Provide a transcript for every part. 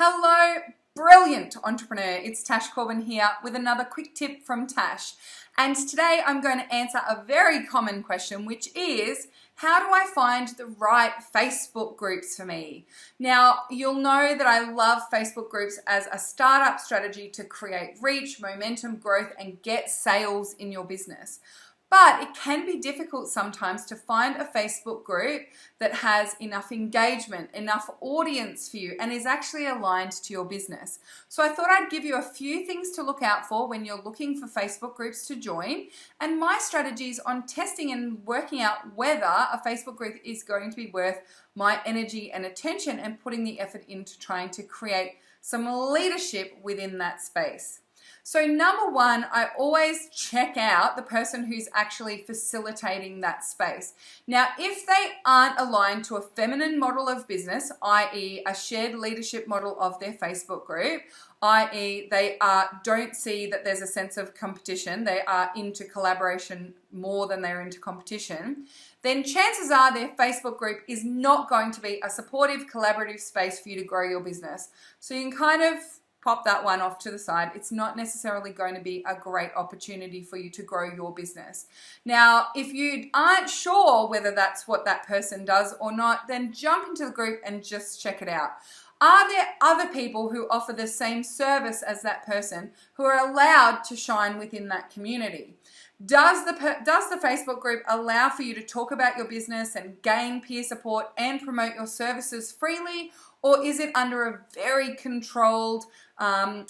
Hello, brilliant entrepreneur. It's Tash Corbin here with another quick tip from Tash. And today I'm going to answer a very common question, which is, how do I find the right Facebook groups for me? Now, you'll know that I love Facebook groups as a startup strategy to create reach, momentum, growth, and get sales in your business. But it can be difficult sometimes to find a Facebook group that has enough engagement, enough audience for you, and is actually aligned to your business. So I thought I'd give you a few things to look out for when you're looking for Facebook groups to join, and my strategies on testing and working out whether a Facebook group is going to be worth my energy and attention and putting the effort into trying to create some leadership within that space. So number one, I always check out the person who's actually facilitating that space. Now, if they aren't aligned to a feminine model of business, i.e. a shared leadership model of their Facebook group, i.e. they don't see that there's a sense of competition, they are into collaboration more than they're into competition, then chances are their Facebook group is not going to be a supportive, collaborative space for you to grow your business. So you can kind of pop that one off to the side. It's not necessarily going to be a great opportunity for you to grow your business. Now, if you aren't sure whether that's what that person does or not, then jump into the group and just check it out. Are there other people who offer the same service as that person who are allowed to shine within that community? Does the Facebook group allow for you to talk about your business and gain peer support and promote your services freely? Or is it under a very controlled,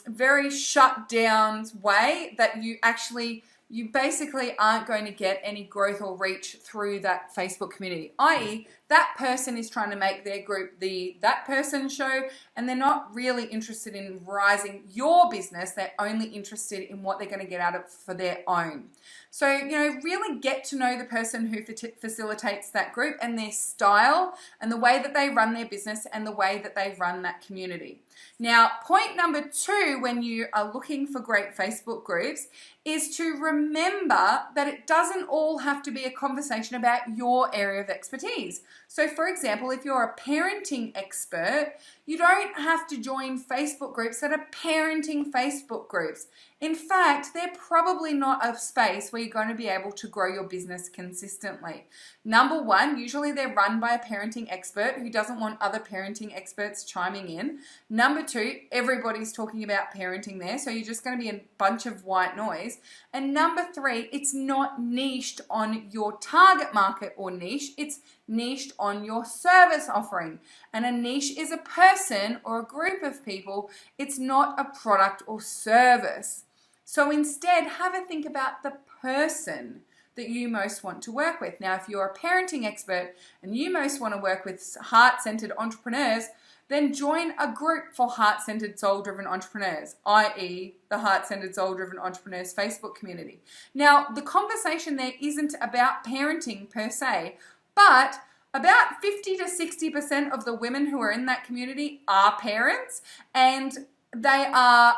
very shut down way that you basically aren't going to get any growth or reach through that Facebook community, i.e. that person is trying to make their group the that person show, and they're not really interested in rising your business. They're only interested in what they're going to get out of it for their own. So, really get to know the person who facilitates that group and their style and the way that they run their business and the way that they run that community. Now, point number two when you are looking for great Facebook groups is to remember that it doesn't all have to be a conversation about your area of expertise. So, for example, if you're a parenting expert, you don't have to join Facebook groups that are parenting Facebook groups. In fact, they're probably not a space where you're going to be able to grow your business consistently. Number one, usually they're run by a parenting expert who doesn't want other parenting experts chiming in. Number two, everybody's talking about parenting there, so you're just going to be a bunch of white noise. And number three, it's not niched on your target market or niche, it's niched on your service offering. And a niche is a person or a group of people, it's not a product or service. So instead, have a think about the person that you most want to work with. Now, if you're a parenting expert and you most want to work with heart-centered entrepreneurs, then join a group for heart-centered, soul-driven entrepreneurs, i.e. the Heart-Centered, Soul-Driven Entrepreneurs Facebook community. Now, the conversation there isn't about parenting per se, but about 50 to 60% of the women who are in that community are parents, and they are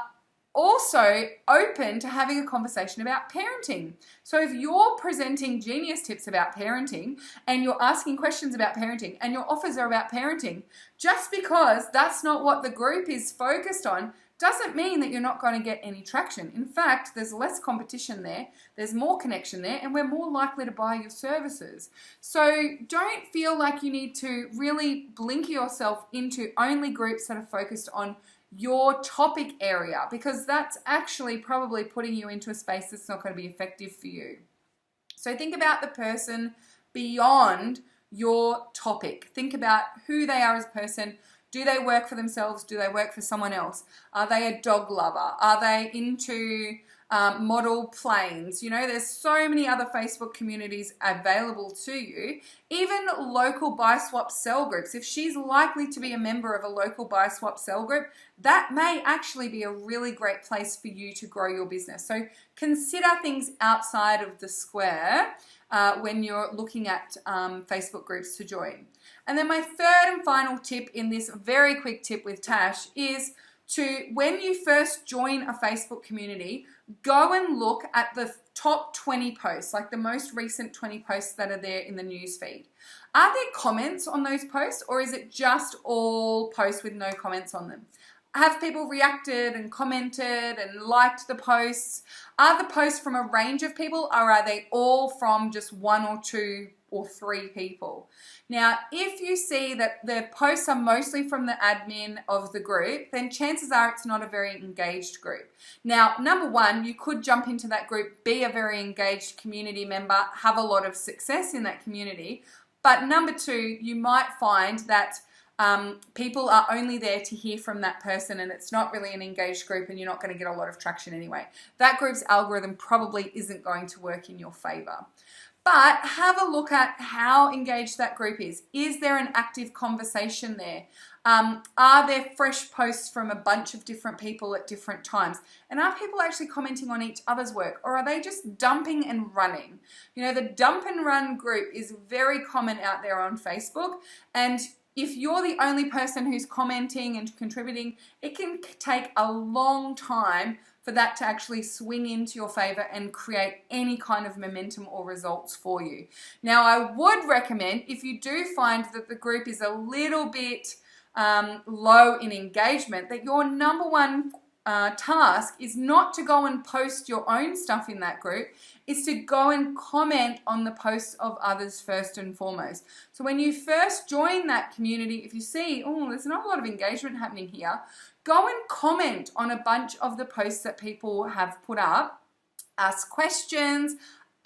also open to having a conversation about parenting. So if you're presenting genius tips about parenting and you're asking questions about parenting and your offers are about parenting, just because that's not what the group is focused on doesn't mean that you're not going to get any traction. In fact, there's less competition there, there's more connection there, and we're more likely to buy your services. So don't feel like you need to really blink yourself into only groups that are focused on your topic area, because that's actually probably putting you into a space that's not going to be effective for you. So think about the person beyond your topic. Think about who they are as a person. Do they work for themselves? Do they work for someone else? Are they a dog lover? Are they into model planes? There's so many other Facebook communities available to you. Even local buy, swap, sell groups. If she's likely to be a member of a local buy, swap, sell group, that may actually be a really great place for you to grow your business. So consider things outside of the square when you're looking at Facebook groups to join. And then my third and final tip in this very quick tip with Tash is to, when you first join a Facebook community, go and look at the top 20 posts, like the most recent 20 posts that are there in the news feed. Are there comments on those posts, or is it just all posts with no comments on them? Have people reacted and commented and liked the posts? Are the posts from a range of people, or are they all from just one or two or three people? Now, if you see that the posts are mostly from the admin of the group, then chances are it's not a very engaged group. Now, number one, you could jump into that group, be a very engaged community member, have a lot of success in that community. But number two, you might find that people are only there to hear from that person, and it's not really an engaged group, and you're not going to get a lot of traction anyway. That group's algorithm probably isn't going to work in your favor. But have a look at how engaged that group is. Is there an active conversation there? Are there fresh posts from a bunch of different people at different times? And are people actually commenting on each other's work, or are they just dumping and running? You know, the dump and run group is very common out there on Facebook, and if you're the only person who's commenting and contributing, it can take a long time for that to actually swing into your favor and create any kind of momentum or results for you. Now, I would recommend, if you do find that the group is a little bit low in engagement, that your number one task is not to go and post your own stuff in that group, is to go and comment on the posts of others first and foremost. So when you first join that community, if you see, oh, there's not a lot of engagement happening here, go and comment on a bunch of the posts that people have put up, ask questions,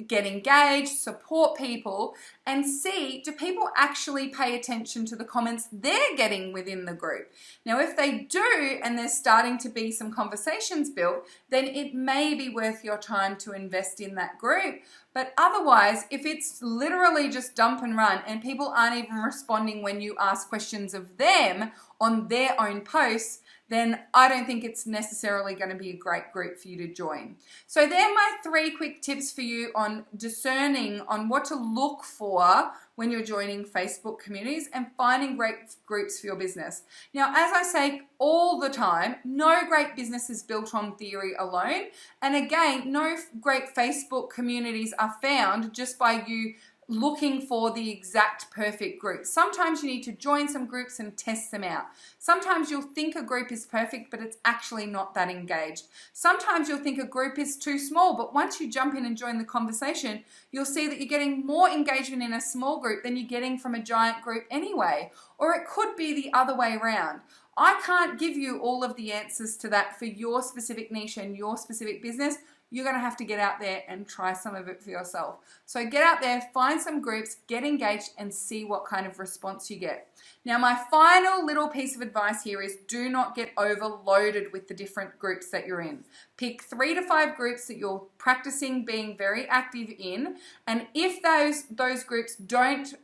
get engaged, support people, and see, do people actually pay attention to the comments they're getting within the group? Now, if they do, and there's starting to be some conversations built, then it may be worth your time to invest in that group. But otherwise, if it's literally just dump and run, and people aren't even responding when you ask questions of them on their own posts, then I don't think it's necessarily going to be a great group for you to join. So they're my 3 quick tips for you on discerning on what to look for when you're joining Facebook communities and finding great groups for your business. Now, as I say all the time, no great business is built on theory alone. And again, no great Facebook communities are found just by you looking for the exact perfect group. Sometimes you need to join some groups and test them out. Sometimes you'll think a group is perfect, but it's actually not that engaged. Sometimes you'll think a group is too small, but once you jump in and join the conversation, you'll see that you're getting more engagement in a small group than you're getting from a giant group anyway. Or it could be the other way around. I can't give you all of the answers to that for your specific niche and your specific business. You're going to have to get out there and try some of it for yourself. So get out there, find some groups, get engaged, and see what kind of response you get. Now, my final little piece of advice here is do not get overloaded with the different groups that you're in. Pick 3 to 5 groups that you're practicing being very active in, and if those groups don't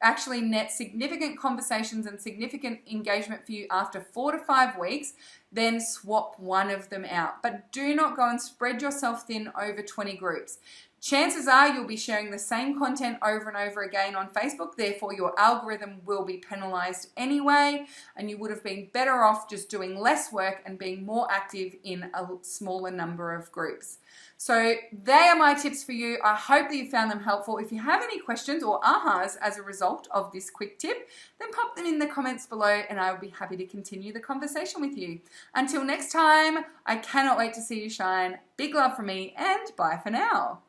actually net significant conversations and significant engagement for you after 4 to 5 weeks, then swap one of them out. But do not go and spread yourself thin over 20 groups. Chances are you'll be sharing the same content over and over again on Facebook, therefore your algorithm will be penalized anyway, and you would have been better off just doing less work and being more active in a smaller number of groups. So they are my tips for you. I hope that you found them helpful. If you have any questions or ahas as a result of this quick tip, then pop them in the comments below and I will be happy to continue the conversation with you. Until next time, I cannot wait to see you shine. Big love from me and bye for now.